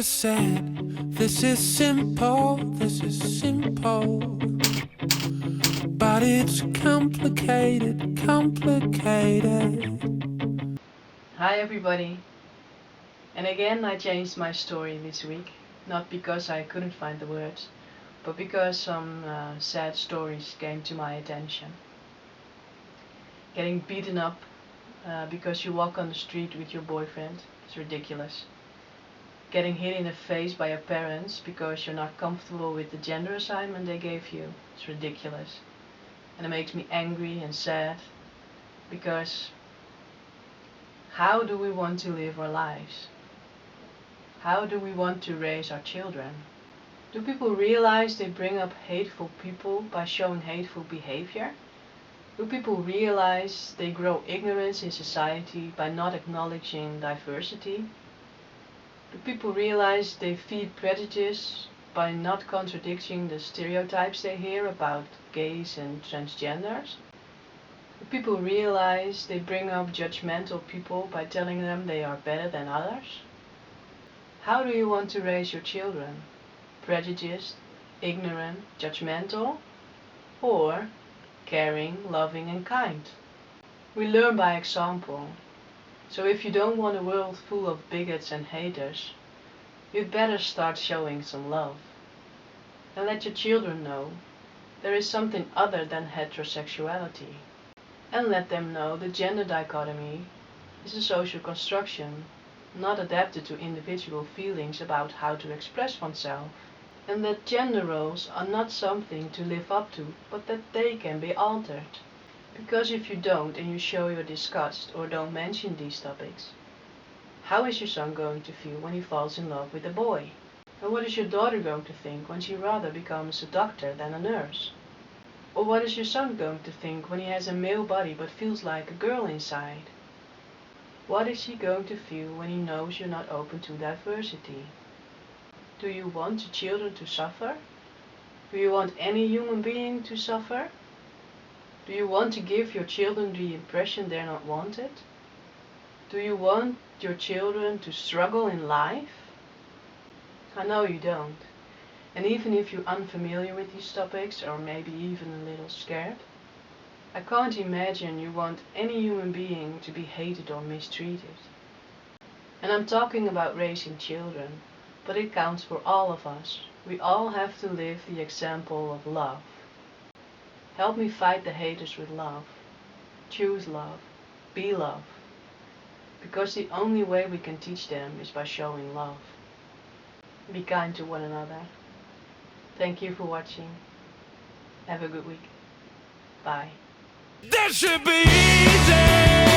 was said, this is simple, but it's complicated. Hi everybody, and again I changed my story this week, not because I couldn't find the words, but because some sad stories came to my attention. Getting beaten up because you walk on the street with your boyfriend is ridiculous. Getting hit in the face by your parents because you're not comfortable with the gender assignment they gave you is ridiculous. And it makes me angry and sad because how do we want to live our lives? How do we want to raise our children? Do people realize they bring up hateful people by showing hateful behavior? Do people realize they grow ignorance in society by not acknowledging diversity? Do people realize they feed prejudice by not contradicting the stereotypes they hear about gays and transgenders? Do people realize they bring up judgmental people by telling them they are better than others? How do you want to raise your children? Prejudiced, ignorant, judgmental, or caring, loving and kind? We learn by example. So if you don't want a world full of bigots and haters, you'd better start showing some love. And let your children know there is something other than heterosexuality. And let them know the gender dichotomy is a social construction, not adapted to individual feelings about how to express oneself. And that gender roles are not something to live up to, but that they can be altered. Because if you don't and you show your disgust or don't mention these topics, how is your son going to feel when he falls in love with a boy? And what is your daughter going to think when she rather becomes a doctor than a nurse? Or what is your son going to think when he has a male body but feels like a girl inside? What is he going to feel when he knows you're not open to diversity? Do you want your children to suffer? Do you want any human being to suffer? Do you want to give your children the impression they're not wanted? Do you want your children to struggle in life? I know you don't. And even if you're unfamiliar with these topics, or maybe even a little scared, I can't imagine you want any human being to be hated or mistreated. And I'm talking about raising children, but it counts for all of us. We all have to live the example of love. Help me fight the haters with love. Choose love. Be love. Because the only way we can teach them is by showing love. Be kind to one another. Thank you for watching. Have a good week. Bye. That should be easy.